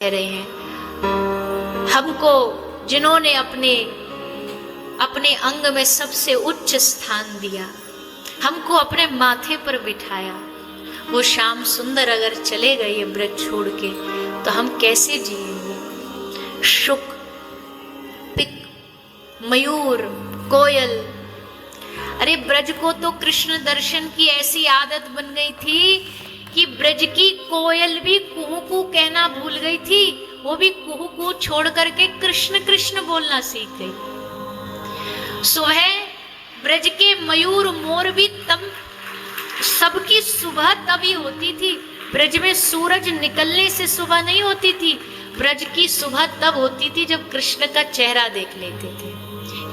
कह रहे हैं, हमको जिन्होंने अपने अपने अंग में सबसे उच्च स्थान दिया, हमको अपने माथे पर बिठाया, वो श्याम सुंदर अगर चले गए ये ब्रज छोड़ के तो हम कैसे जिएंगे। शुक, पिक, मयूर, कोयल, अरे ब्रज को तो कृष्ण दर्शन की ऐसी आदत बन गई थी कि ब्रज की कोयल भी कुहू कू कहना भूल गई थी, वो भी कुहू कू छोड़ करके कृष्ण कृष्ण बोलना सीख गई। सुबह ब्रज के मयूर मोर भी तब सबकी सुबह तभी होती थी, ब्रज में सूरज निकलने से सुबह नहीं होती थी, ब्रज की सुबह तब होती थी जब कृष्ण का चेहरा देख लेते थे।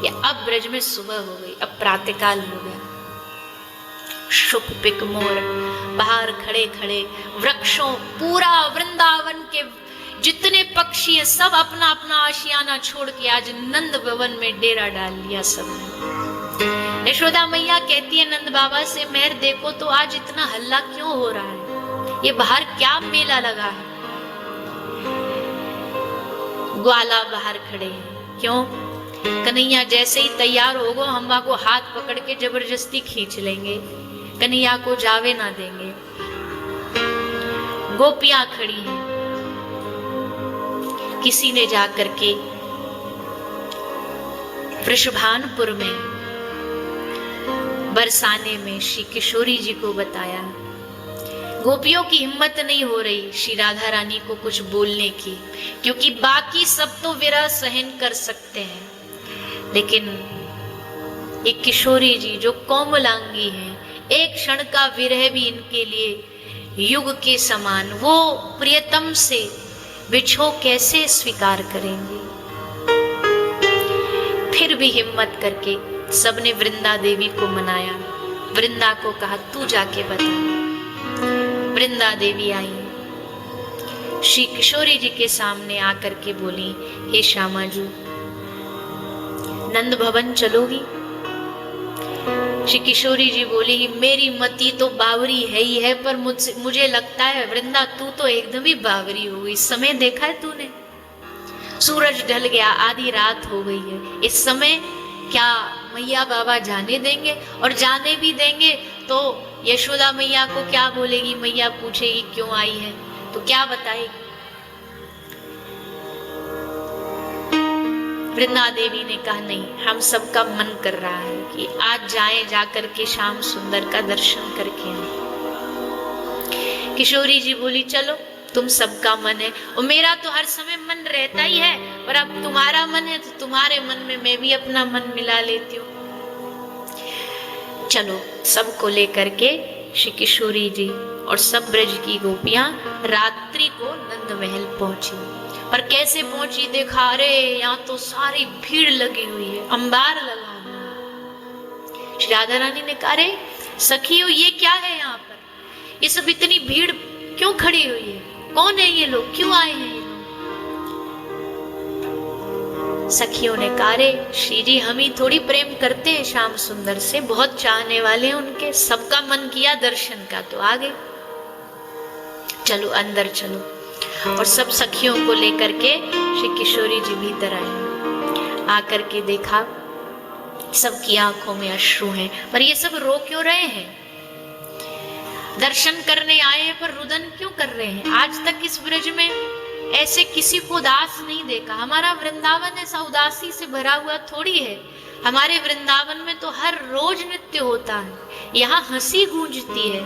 ये अब ब्रज में सुबह हो गई, अब प्रातःकाल हो गया। शुक पिक मोर बाहर खड़े खड़े, वृक्षों, पूरा वृंदावन के जितने पक्षी हैं सब अपना अपना आशियाना छोड़ के आज नंद भवन में डेरा डाल लिया सबने। यशोदा मैया कहती है नंद बाबा से, मेहर देखो तो आज इतना हल्ला क्यों हो रहा है, ये बाहर क्या मेला लगा है। ग्वाला बाहर खड़े हैं, क्यों? कन्हैया जैसे ही तैयार होगो हम को हाथ पकड़ के जबरदस्ती खींच लेंगे, कन्हैया को जावे ना देंगे। गोपियां खड़ी हैं, किसी ने जाकर के वृषभानपुर में बरसाने में श्री किशोरी जी को बताया। गोपियों की हिम्मत नहीं हो रही श्री राधा रानी को कुछ बोलने की, क्योंकि बाकी सब तो विरह सहन कर सकते हैं, लेकिन एक किशोरी जी जो कोमलांगी हैं, एक क्षण का विरह भी इनके लिए युग के समान, वो प्रियतम से बिछो कैसे स्वीकार करेंगे। फिर भी हिम्मत करके सबने वृंदा देवी को मनाया, वृंदा को कहा तू जाके बता। वृंदा देवी आई, श्री किशोरी जी के सामने आकर के बोली, हे श्यामा जी, नंद भवन चलोगी? श्री किशोरी जी बोली, मेरी मति तो बावरी है ही है, पर मुझे लगता है वृंदा तू तो एकदम ही बावरी हो गई। समय देखा है तूने? सूरज ढल गया, आधी रात हो गई है, इस समय क्या मैया बाबा जाने देंगे? और जाने भी देंगे तो यशोदा मैया को क्या बोलेगी? मैया पूछेगी क्यों आई है, तो क्या बताएगी? वृंदा देवी ने कहा नहीं, हम सबका मन कर रहा है कि आज जाएं, जाकर के श्याम सुंदर का दर्शन करके आए। किशोरी जी बोली चलो, तुम सबका मन है और मेरा तो हर समय मन रहता ही है, पर अब तुम्हारा मन है तो तुम्हारे मन में मैं भी अपना मन मिला लेती हूँ। चलो, सबको लेकर के श्री किशोरी जी और सब ब्रज की गोपियां रात्रि को नंद महल पहुंची। पर कैसे पहुंची देखा, रे यहाँ तो सारी भीड़ लगी हुई है, अंबार लगा हुआ। श्री राधा रानी ने कहा, रे सखियों ये क्या है यहाँ पर, ये सब इतनी भीड़ क्यों खड़ी हुई है, कौन है ये लोग, क्यों आए हैं ये लोग? सखियों ने कहा, रे श्री जी हम ही थोड़ी प्रेम करते हैं श्याम सुंदर से, बहुत चाहने वाले हैं उनके, सबका मन किया दर्शन का तो आ गए, चलो अंदर चलो। और सब सखियों को लेकर के श्री किशोरी जी भीतर आए। आकर के देखा सबकी आंखों में अश्रु हैं, पर ये सब रो क्यों रहे हैं? दर्शन करने आए हैं पर रुदन क्यों कर रहे हैं? आज तक इस ब्रज में ऐसे किसी को उदास नहीं देखा। हमारा वृंदावन ऐसा उदासी से भरा हुआ थोड़ी है, हमारे वृंदावन में तो हर रोज नृत्य होता है, यहाँ हंसी गूंजती है,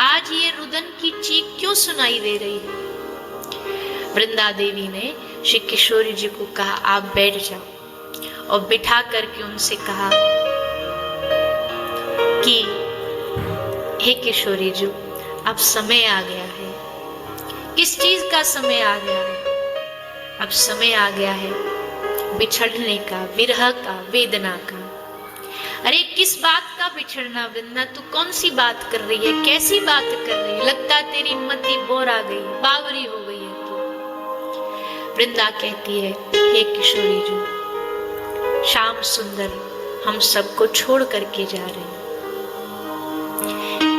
आज ये रुदन की चीख क्यों सुनाई दे रही है? वृंदा देवी ने श्री किशोरी जी को कहा आप बैठ जाओ, और बिठा करके उनसे कहा कि हे किशोरी जी, अब समय आ गया है। किस चीज का समय आ गया है? अब समय आ गया है बिछड़ने का, विरह का, वेदना का। अरे किस बात का बिछड़ना वृंदा, तू कौन सी बात कर रही है, कैसी बात कर रही है? लगता तेरी मति बोर आ गई, बावरी हो गई है तू। वृंदा कहती है, हे किशोरी जी, श्याम सुंदर हम सबको छोड़ करके जा रहे हैं।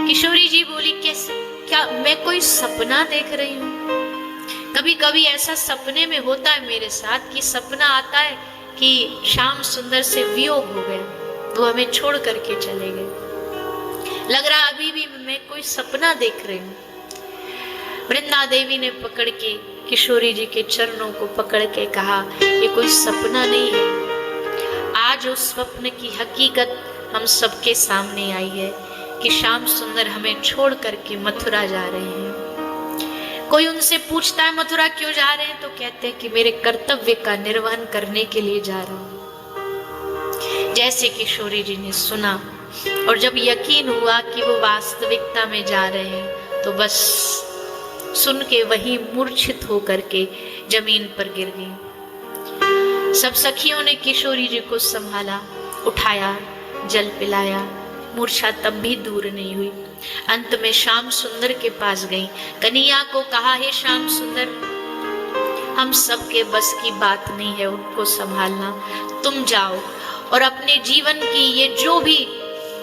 किशोरी जी बोली कैसे, क्या मैं कोई सपना देख रही हूँ? कभी कभी ऐसा सपने में होता है मेरे साथ कि सपना आता है कि श्याम सुंदर से वियोग हो गया, वो हमें छोड़ करके चले गए। लग रहा अभी भी मैं कोई सपना देख रही हूँ। वृंदा देवी ने पकड़ के किशोरी जी के चरणों को पकड़ के कहा, ये कोई सपना नहीं है, आज उस स्वप्न की हकीकत हम सबके सामने आई है कि श्याम सुंदर हमें छोड़ करके मथुरा जा रहे हैं। कोई उनसे पूछता है मथुरा क्यों जा रहे हैं, तो कहते हैं कि मेरे कर्तव्य का निर्वहन करने के लिए जा रहा हूं। जैसे किशोरी जी ने सुना और जब यकीन हुआ कि वो वास्तविकता में जा रहे हैं, तो बस सुन के वही मूर्छित होकर के जमीन पर गिर गई। सब सखियों ने किशोरी जी को संभाला, उठाया, जल पिलाया, मूर्छा तब भी दूर नहीं हुई। अंत में श्याम सुंदर के पास गई, कन्हैया को कहा, हे श्याम सुंदर, हम सबके बस की बात नहीं है उनको संभालना, तुम जाओ और अपने जीवन की ये जो भी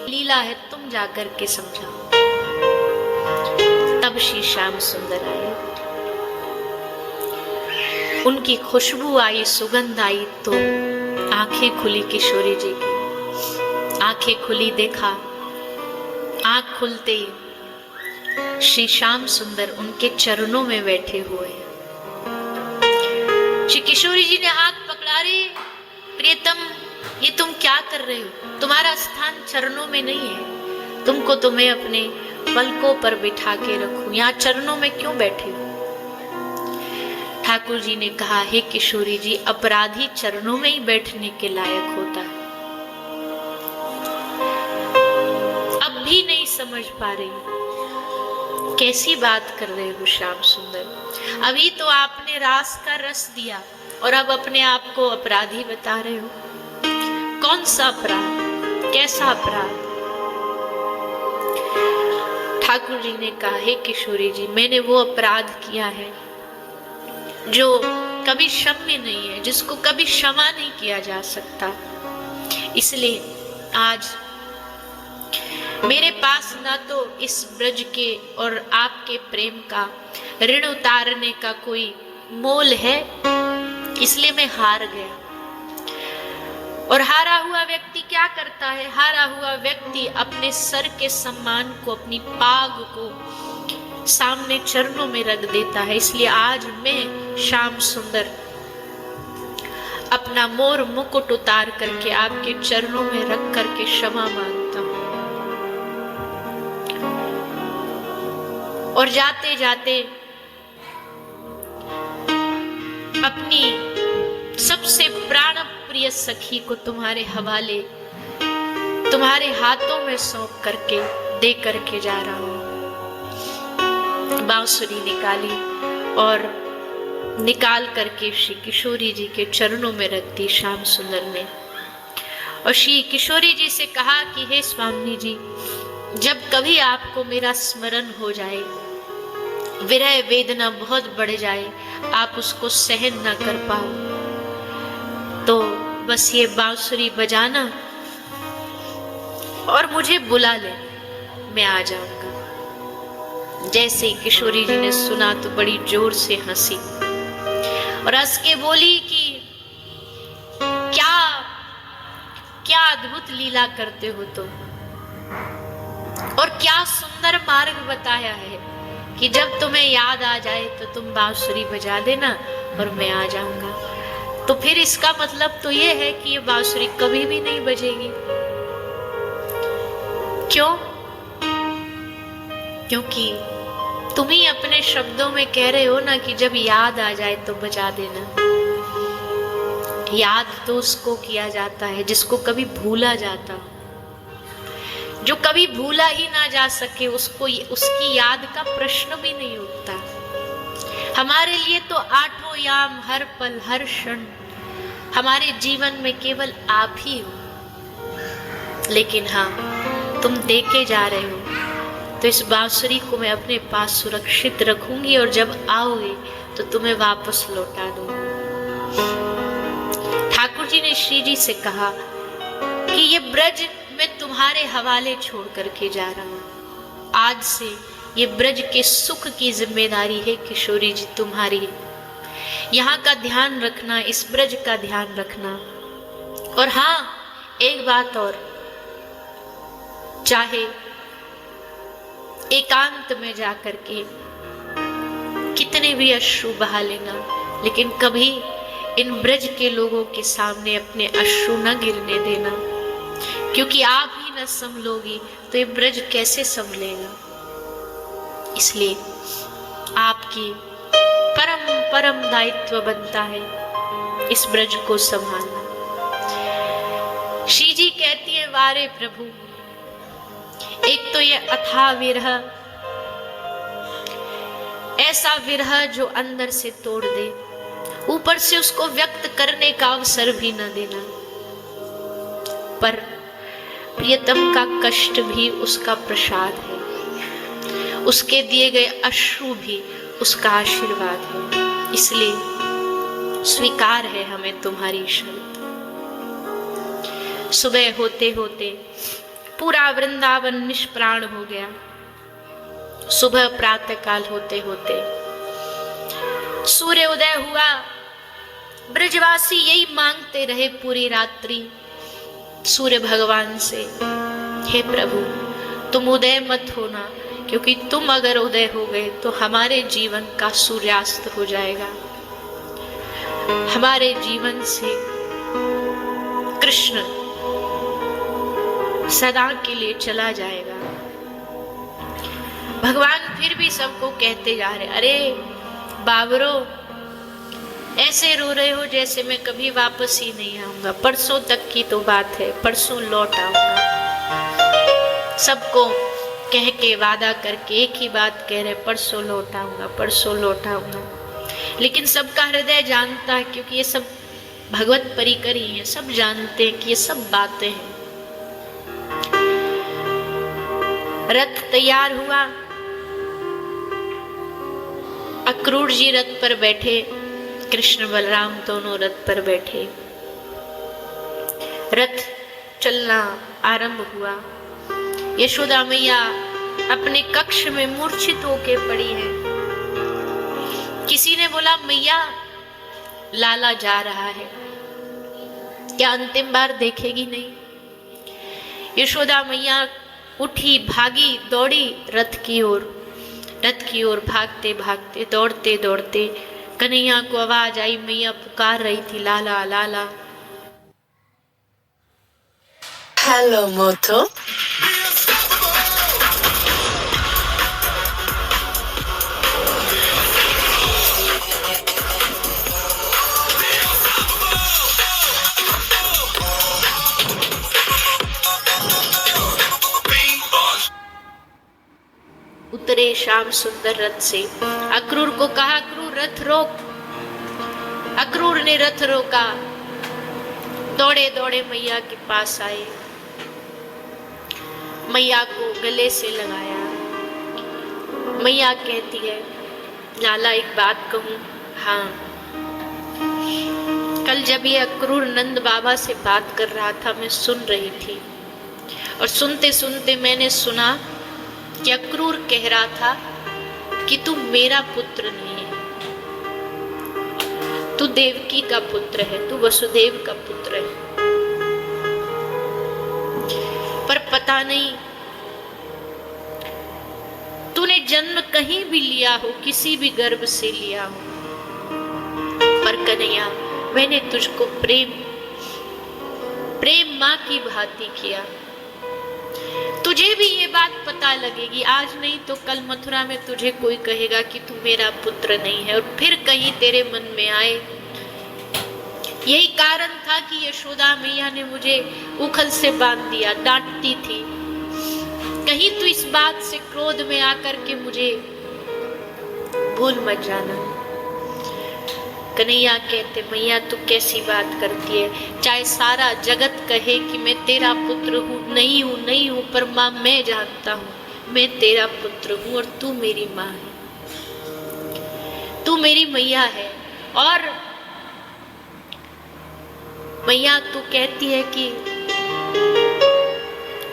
लीला है तुम जाकर के समझाओ। तब श्री श्याम सुंदर आए, उनकी खुशबू आई, सुगंध आई, तो आंखें खुली किशोरी जी की। आंखें खुली, देखा, आंख खुलते ही श्री श्याम सुंदर उनके चरणों में बैठे हुए। श्री किशोरी जी ने हाथ पकड़ा, रे प्रियतम, ये तुम क्या कर रहे हो? तुम्हारा स्थान चरणों में नहीं है, तुमको तो मैं अपने पलकों पर बिठा के रखूं, यहाँ चरणों में क्यों बैठे हो? ठाकुर जी ने कहा, हे किशोरी जी, अपराधी चरणों में ही बैठने के लायक होता है। अब भी नहीं समझ पा रही, कैसी बात कर रहे हो श्याम सुंदर? अभी तो आपने रास का रस दिया और अब अपने आप को अपराधी बता रहे हो। कौन सा अपराध, कैसा अपराध? ठाकुर जी ने कहा, हे किशोरी जी, मैंने वो अपराध किया है जो कभी क्षम्य नहीं है, जिसको कभी क्षमा नहीं किया जा सकता। इसलिए आज मेरे पास ना तो इस ब्रज के और आपके प्रेम का ऋण उतारने का कोई मोल है, इसलिए मैं हार गया। और हारा हुआ व्यक्ति क्या करता है? हारा हुआ व्यक्ति अपने सर के सम्मान को, अपनी पाग को सामने चरणों में रख देता है। इसलिए आज मैं श्याम सुंदर अपना मोर मुकुट उतार करके आपके चरणों में रख करके क्षमा मांगता हूं। और जाते जाते अपनी सबसे प्राण प्रिय सखी को तुम्हारे हवाले, तुम्हारे हाथों में सौंप करके दे करके जा रहा हूं। बांसुरी निकाली और निकाल करके श्री किशोरी जी के चरणों में रख दी श्याम सुंदर ने। और श्री किशोरी जी से कहा कि हे स्वामी जी, जब कभी आपको मेरा स्मरण हो जाए, विरह वेदना बहुत बढ़ जाए, आप उसको सहन ना कर पाओ, तो बस ये बांसुरी बजाना और मुझे बुला ले, मैं आ जाऊंगा। जैसे ही किशोरी जी ने सुना तो बड़ी जोर से हंसी और हंस के बोली कि क्या क्या अद्भुत लीला करते हो तुम, और क्या सुंदर मार्ग बताया है कि जब तुम्हें याद आ जाए तो तुम बांसुरी बजा देना और मैं आ जाऊंगा। तो फिर इसका मतलब तो ये है कि ये बांसुरी कभी भी नहीं बजेगी। क्यों? क्योंकि तुम ही अपने शब्दों में कह रहे हो ना कि जब याद आ जाए तो बजा देना। याद तो उसको किया जाता है जिसको कभी भूला जाता हो। जो कभी भूला ही ना जा सके उसको उसकी याद का प्रश्न भी नहीं उठता। हमारे लिए तो आठों याम, हर पल, हर क्षण हमारे जीवन में केवल आप ही हो। लेकिन हाँ, तुम देके जा रहे हो तो इस बांसुरी को मैं अपने पास सुरक्षित रखूंगी और जब आओगे तो तुम्हें वापस लौटा दूंगी। ठाकुर जी ने श्री जी से कहा कि ये ब्रज मैं तुम्हारे हवाले छोड़ करके जा रहा हूं। आज से ये ब्रज के सुख की जिम्मेदारी है किशोरी जी तुम्हारी है। यहाँ का ध्यान रखना, इस ब्रज का ध्यान रखना। और हाँ, एक बात और, चाहे एकांत में जाकर के कितने भी अश्रु बहा लेना, लेकिन कभी इन ब्रज के लोगों के सामने अपने अश्रु न गिरने देना, क्योंकि आप ही न संभलोगी तो ये ब्रज कैसे संभलेगा। इसलिए आपकी परम परम दायित्व बनता है इस ब्रज को संभालना। श्री जी कहती है, वारे प्रभु, एक तो ये अथाह विरह, ऐसा विरह जो अंदर से तोड़ दे, ऊपर से उसको व्यक्त करने का अवसर भी न देना, पर प्रियतम का कष्ट भी उसका प्रसाद है, उसके दिए गए अश्रु भी उसका आशीर्वाद है। इसलिए स्वीकार है हमें तुम्हारी शर्त। सुबह होते होते पूरा वृंदावन निष्प्राण हो गया। सुबह प्रातः काल होते होते सूर्य उदय हुआ। ब्रजवासी यही मांगते रहे पूरी रात्रि सूर्य भगवान से, हे प्रभु तुम उदय मत होना, क्योंकि तुम अगर उदय हो गए तो हमारे जीवन का सूर्यास्त हो जाएगा, हमारे जीवन से कृष्ण सदा के लिए चला जाएगा। भगवान फिर भी सबको कहते जा रहे, अरे बाबरो, ऐसे रो रहे हो जैसे मैं कभी वापस ही नहीं आऊंगा, परसों तक की तो बात है, परसों लौट आऊंगा। सबको कह के वादा करके एक ही बात कह रहे, परसों लौट आऊंगा, परसों लौट आऊंगा। लेकिन सबका हृदय जानता है, क्योंकि ये सब भगवत परिकर ही है, सब जानते हैं कि ये सब बातें हैं। रथ तैयार हुआ, अक्रूर जी रथ पर बैठे, कृष्ण बलराम दोनों रथ पर बैठे। रथ चलना आरंभ हुआ। यशोदा मैया अपने कक्ष में मूर्छित होके पड़ी है। किसी ने बोला, मैया लाला जा रहा है, क्या अंतिम बार देखेगी नहीं? यशोदा मैया उठी, भागी, दौड़ी रथ की ओर। रथ की ओर भागते भागते, दौड़ते दौड़ते कन्हैया को आवाज आई, मैया पुकार रही थी, लाला लाला। हेलो मोथो। उतरे श्याम सुंदर रथ से। अक्रूर को कहा, अक्रूर रथ रोक। अक्रूर ने रथ रोका, दौड़े दौड़े मैया के पास आए, मैया को गले से लगाया। मैया कहती है, लाला एक बात कहूं? हाँ। कल जब ये अक्रूर नंद बाबा से बात कर रहा था, मैं सुन रही थी, और सुनते सुनते मैंने सुना कि अक्रूर कह रहा था कि तू मेरा पुत्र नहीं है, तू देवकी का पुत्र है, तू वसुदेव का पुत्र है। पर पता नहीं तूने जन्म कहीं भी लिया हो, किसी भी गर्भ से लिया हो, पर कन्हैया मैंने तुझको प्रेम माँ की भांति किया। तुझे भी ये बात पता लगेगी, आज नहीं तो कल मथुरा में तुझे कोई कहेगा कि तू मेरा पुत्र नहीं है, और फिर कहीं तेरे मन में आए। यही कारण था कि यशोदा मैया ने मुझे उखल से बांध दिया, डांटती थी, कहीं तू इस बात से क्रोध में आकर के मुझे भूल मत जाना। कन्हैया कहते, मैया तू कैसी बात करती है, चाहे सारा जगत कहे कि मैं तेरा पुत्र हूँ, नहीं हूँ नहीं हूँ, पर माँ मैं जानता हूँ मैं तेरा पुत्र हूँ, और तू मेरी माँ है, तू मेरी मैया है। और मैया तू कहती है कि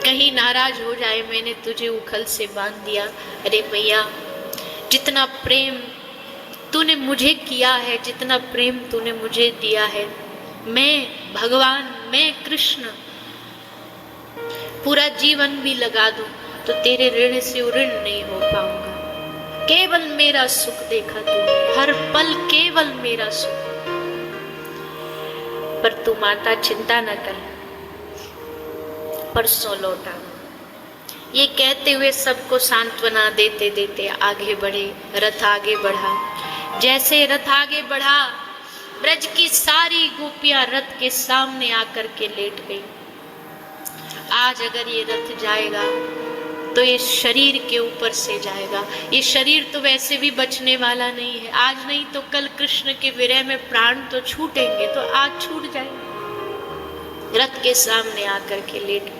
कहीं नाराज हो जाए, मैंने तुझे उखल से बांध दिया। अरे मैया, जितना प्रेम तूने मुझे किया है, जितना प्रेम तूने मुझे दिया है, मैं भगवान, मैं कृष्ण पूरा जीवन भी लगा दूं तो तेरे ऋण से ऋण नहीं हो पाऊंगा। केवल मेरा सुख देखा तूने, हर पल केवल मेरा सुख। पर तू माता चिंता न कर, परसों लौटा। ये कहते हुए सबको सांत्वना देते देते आगे बढ़े। रथ आगे बढ़ा। जैसे रथ आगे बढ़ा, ब्रज की सारी गोपियां रथ के सामने आकर के लेट गई। आज अगर ये रथ जाएगा तो ये शरीर के ऊपर से जाएगा। ये शरीर तो वैसे भी बचने वाला नहीं है। आज नहीं तो कल कृष्ण के विरह में प्राण तो छूटेंगे, तो आज छूट जाएगा। रथ के सामने आकर के लेट गई।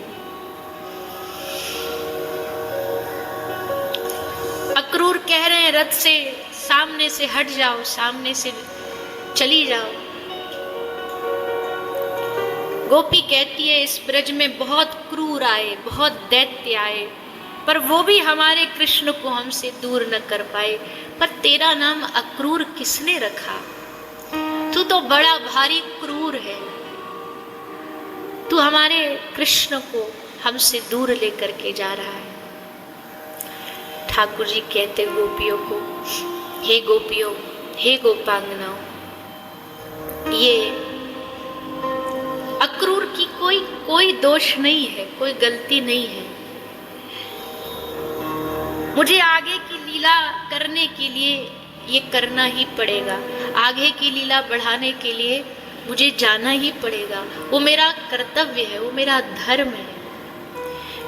अक्रूर कह रहे हैं रथ से सामने से हट जाओ, सामने से चली जाओ। गोपी कहती है इस ब्रज में बहुत क्रूर आए, बहुत दैत्य आए, पर वो भी हमारे कृष्ण को हमसे दूर न कर पाए। पर तेरा नाम अक्रूर किसने रखा? तू तो बड़ा भारी क्रूर है। तू हमारे कृष्ण को हमसे दूर लेकर के जा रहा है। ठाकुर जी कहते गोपियों को, हे गोपियों, हे गोपांगनाओं, ये अक्रूर की कोई दोष नहीं है, कोई गलती नहीं है। मुझे आगे की लीला करने के लिए ये करना ही पड़ेगा। आगे की लीला बढ़ाने के लिए मुझे जाना ही पड़ेगा। वो मेरा कर्तव्य है, वो मेरा धर्म है।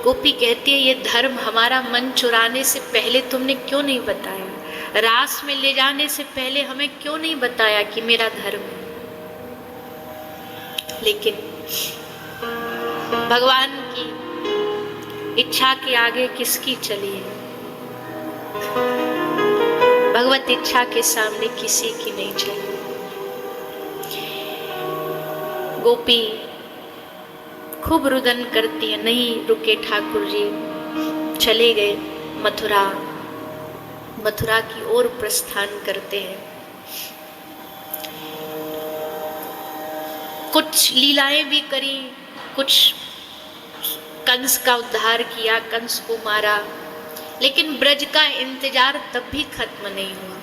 गोपी कहती है ये धर्म हमारा मन चुराने से पहले तुमने क्यों नहीं बताया? रास में ले जाने से पहले हमें क्यों नहीं बताया कि मेरा धर्म है? लेकिन भगवान की इच्छा के आगे किसकी चली है? भगवत इच्छा के सामने किसी की नहीं चली। गोपी खूब रुदन करती है, नहीं रुके ठाकुर जी, चले गए मथुरा। मथुरा की ओर प्रस्थान करते हैं। कुछ लीलाएं भी करी, कुछ कंस का उद्धार किया, कंस को मारा, लेकिन ब्रज का इंतजार तब भी खत्म नहीं हुआ।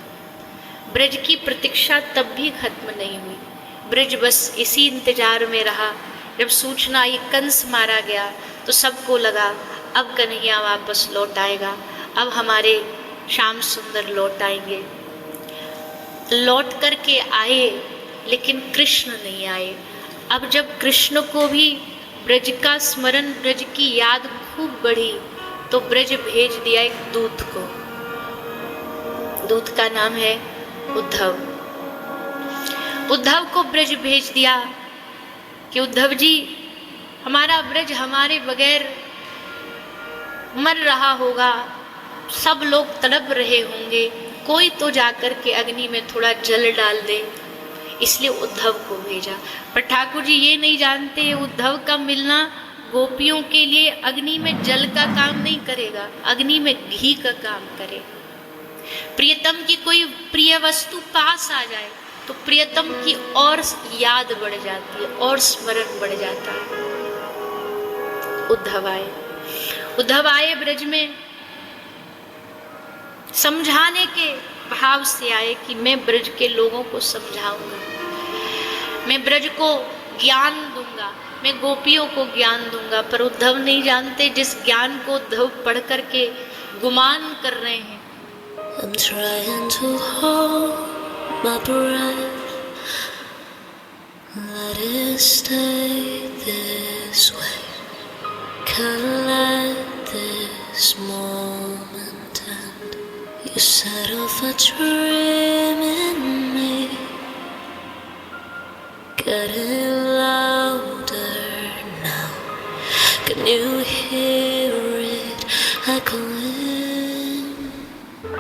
ब्रज की प्रतीक्षा तब भी खत्म नहीं हुई। ब्रज बस इसी इंतजार में रहा। जब सूचना आई कंस मारा गया तो सबको लगा अब कन्हैया वापस लौट आएगा, अब हमारे श्याम सुंदर लौट आएंगे। लौट करके आए, लेकिन कृष्ण नहीं आए। अब जब कृष्ण को भी ब्रज का स्मरण, ब्रज की याद खूब बढ़ी, तो ब्रज भेज दिया एक दूत को। दूत का नाम है उद्धव। उद्धव को ब्रज भेज दिया कि उद्धव जी, हमारा ब्रज हमारे बगैर मर रहा होगा, सब लोग तड़प रहे होंगे, कोई तो जाकर के अग्नि में थोड़ा जल डाल दे। इसलिए उद्धव को भेजा। पर ठाकुर जी ये नहीं जानते उद्धव का मिलना गोपियों के लिए अग्नि में जल का काम नहीं करेगा, अग्नि में घी का काम करेगा। प्रियतम की कोई प्रिय वस्तु पास आ जाए तो प्रियतम की और याद बढ़ जाती है और स्मरण बढ़ जाता है। उद्धव आए ब्रज में, समझाने के भाव से आए कि मैं ब्रज के लोगों को समझाऊंगा, मैं ब्रज को ज्ञान दूंगा, मैं गोपियों को ज्ञान दूंगा। पर उद्धव नहीं जानते जिस ज्ञान को उद्धव पढ़ करके गुमान कर रहे हैं। I'm trying to hold my breath, let it stay this way, can't let this moment end. You set off a dream in me, getting louder now. Can you hear it echoing?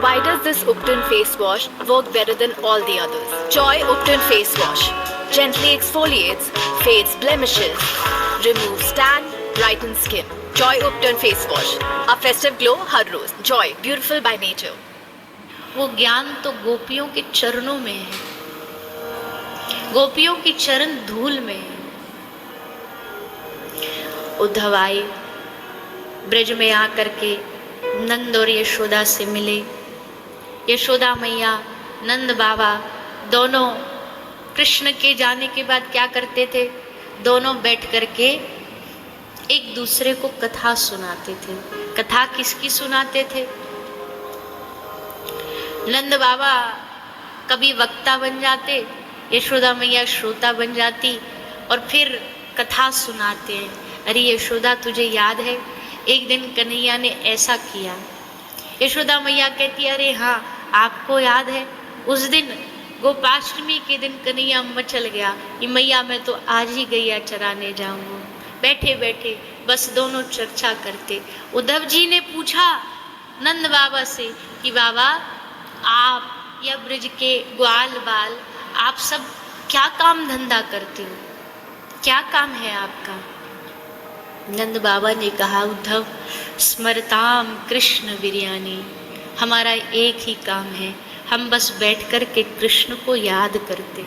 Why does this Upton face wash work better than all the others? Joy Upton face wash gently exfoliates, fades blemishes, removes tan, brightens skin. Joy Upton face wash, a festive glow her rose. Joy, beautiful by nature. वो ज्ञान तो गोपियों के चरणों में है, गोपियों की चरण धूल में है। उद्धव आए, ब्रज में आकर के नंद और यशोदा से मिले। यशोदा मैया, नंद बाबा दोनों कृष्ण के जाने के बाद क्या करते थे? दोनों बैठ करके एक दूसरे को कथा सुनाते थे। कथा किसकी सुनाते थे? नंद बाबा कभी वक्ता बन जाते, यशोदा मैया श्रोता बन जाती और फिर कथा सुनाते हैं। अरे यशोदा, तुझे याद है एक दिन कन्हैया ने ऐसा किया? यशोदा मैया कहती, अरे हाँ, आपको याद है उस दिन गोपाष्टमी के दिन कन्हैया मचल गया कि मैया मैं तो आज ही गैया चराने जाऊंगा। बैठे बैठे बस दोनों चर्चा करते। उद्धव जी ने पूछा नंद बाबा से कि बाबा, आप या ब्रज के ग्वाल बाल, आप सब क्या काम धंधा करते हो? क्या काम है आपका? नंद बाबा ने कहा, उद्धव, स्मरताम कृष्ण बिरयानी, हमारा एक ही काम है, हम बस बैठ कर के कृष्ण को याद करते,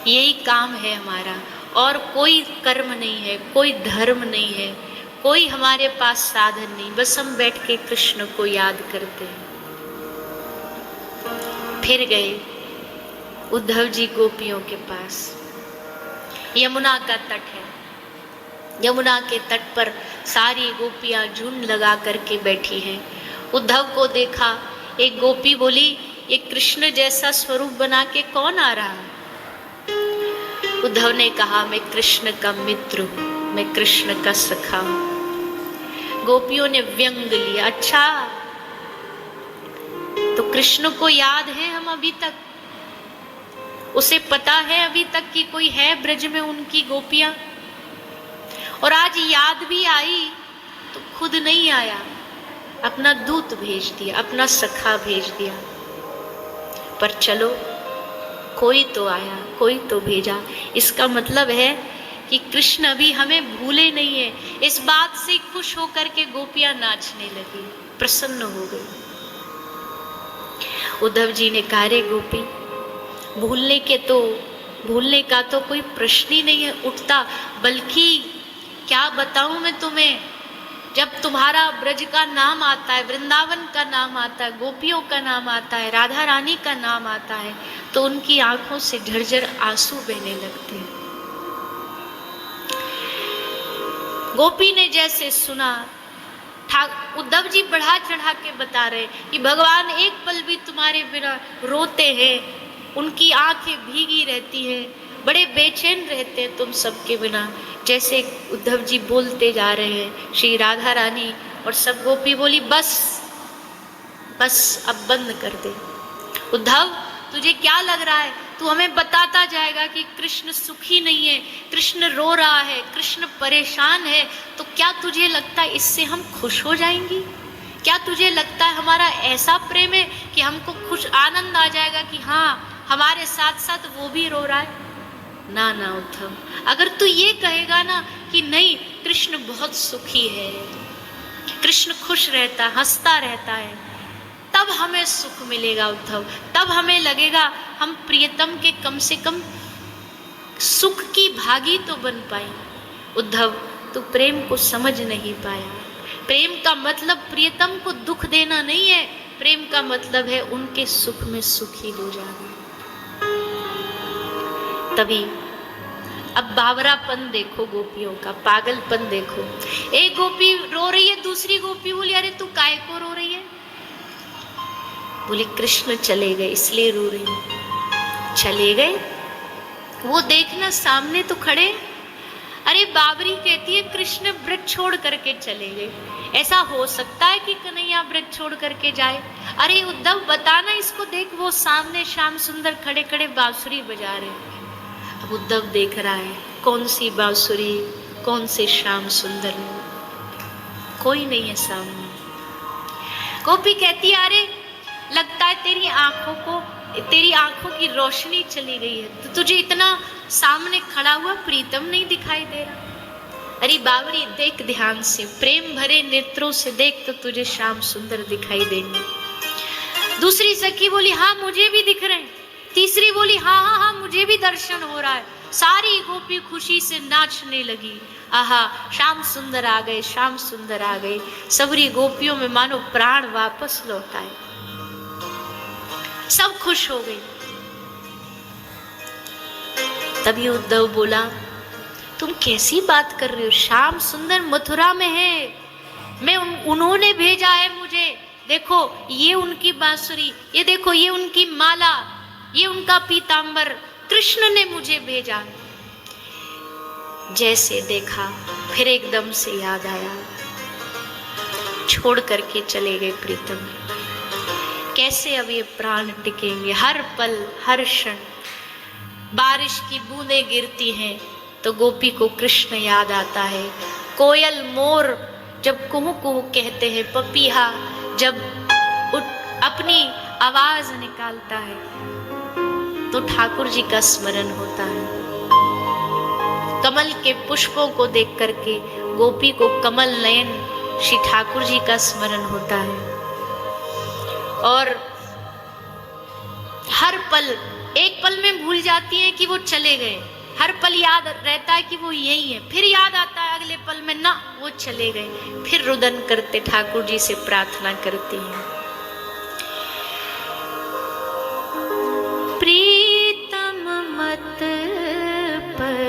यही काम है हमारा, और कोई कर्म नहीं है, कोई धर्म नहीं है, कोई हमारे पास साधन नहीं, बस हम बैठ के कृष्ण को याद करते हैं। फिर गए उद्धव जी गोपियों के पास। यमुना का तट है, यमुना के तट पर सारी गोपियां झुंड लगा करके बैठी हैं। उद्धव को देखा, एक गोपी बोली, ये कृष्ण जैसा स्वरूप बना के कौन आ रहा है? उद्धव ने कहा, मैं कृष्ण का मित्र हूं, मैं कृष्ण का सखा हूं। गोपियों ने व्यंग लिया, अच्छा तो कृष्ण को याद है हम अभी तक? उसे पता है अभी तक कि कोई है ब्रज में उनकी गोपियां? और आज याद भी आई तो खुद नहीं आया, अपना दूत भेज दिया, अपना सखा भेज दिया। पर चलो, कोई तो आया, कोई तो भेजा। इसका मतलब है कि कृष्ण अभी हमें भूले नहीं है। इस बात से खुश होकर के गोपियां नाचने लगी, प्रसन्न हो गई। उद्धव जी ने कहा, रे गोपी, भूलने का तो कोई प्रश्न ही नहीं है उठता, बल्कि क्या बताऊं मैं तुम्हें, जब तुम्हारा ब्रज का नाम आता है, वृंदावन का नाम आता है, गोपियों का नाम आता है, राधा रानी का नाम आता है, तो उनकी आंखों से झरझर आंसू बहने लगते हैं। गोपी ने जैसे सुना, उद्धव जी बढ़ा चढ़ा के बता रहे कि भगवान एक पल भी तुम्हारे बिना रोते हैं, उनकी आंखें भीगी रहती हैं, बड़े बेचैन रहते हैं तुम सबके बिना। जैसे उद्धव जी बोलते जा रहे हैं, श्री राधा रानी और सब गोपी बोली, बस अब बंद कर दे। उद्धव, तुझे क्या लग रहा है? तू हमें बताता जाएगा कि कृष्ण सुखी नहीं है, कृष्ण रो रहा है, कृष्ण परेशान है, तो क्या तुझे लगता है इससे हम खुश हो जाएंगी? क्या तुझे लगता है हमारा ऐसा प्रेम है कि हमको खुश आनंद आ जाएगा कि हाँ, हमारे साथ साथ वो भी रो रहा है? ना ना उद्धव, अगर तू ये कहेगा ना कि नहीं, कृष्ण बहुत सुखी है, कृष्ण खुश रहता, हंसता रहता है, तब हमें सुख मिलेगा उद्धव। तब हमें लगेगा हम प्रियतम के कम से कम सुख की भागी तो बन पाए। उद्धव, तू प्रेम को समझ नहीं पाया। प्रेम का मतलब प्रियतम को दुख देना नहीं है, प्रेम का मतलब है उनके सुख में सुखी हो जाना। तभी अब बावरापन देखो गोपियों का, पागलपन देखो। एक गोपी रो रही है, दूसरी गोपी बोली, अरे तू काय को रो रही है? बोले, कृष्ण चले गए इसलिए रो रही हूं। चले गए? वो देखना सामने तो खड़े। अरे बाबरी कहती है कृष्ण ब्रज छोड़ करके चले गए। ऐसा हो सकता है कि कन्हैया ब्रज छोड़ करके जाए? अरे उद्धव, बताना इसको, देख वो सामने श्याम सुंदर खड़े खड़े बांसुरी बजा रहे हैं। अब उद्धव देख रहा है कौन सी बांसुरी, कौन से श्याम सुंदर, कोई नहीं है सामने। गोपी कहती है, अरे लगता है तेरी आंखों की रोशनी चली गई है, तो तुझे इतना सामने खड़ा हुआ प्रीतम नहीं दिखाई दे रहा? अरे बावरी, देख ध्यान से, प्रेम भरे नेत्रों से देख, तो तुझे श्याम सुंदर दिखाई देंगे। दूसरी सखी बोली हाँ मुझे भी दिख रहे हैं। तीसरी बोली हाँ हाँ हाँ मुझे भी दर्शन हो रहा है। सारी गोपी खुशी से नाचने लगी। आहा, श्याम सुंदर आ गए, श्याम सुंदर आ गए। सबरी गोपियों में मानो प्राण वापस लौट आए, सब खुश हो गए। तभी उद्धव बोला तुम कैसी बात कर रहे हो, श्याम सुंदर मथुरा में है, मैं उन्होंने भेजा है मुझे। देखो ये उनकी बांसुरी, ये देखो ये उनकी माला, ये उनका पीतांबर, कृष्ण ने मुझे भेजा। जैसे देखा फिर एकदम से याद आया, छोड़ करके चले गए प्रीतम। कैसे अब ये प्राण टिकेंगे? हर पल हर क्षण बारिश की बूंदें गिरती हैं तो गोपी को कृष्ण याद आता है। कोयल मोर जब कुहू कुहू कहते हैं, पपीहा जब अपनी आवाज निकालता है तो ठाकुर जी का स्मरण होता है। कमल के पुष्पों को देख करके गोपी को कमल नयन श्री ठाकुर जी का स्मरण होता है। और हर पल, एक पल में भूल जाती है कि वो चले गए, हर पल याद रहता है कि वो यही है, फिर याद आता है अगले पल में ना वो चले गए। फिर रुदन करते ठाकुर जी से प्रार्थना करती हैं, प्रीतम मत पर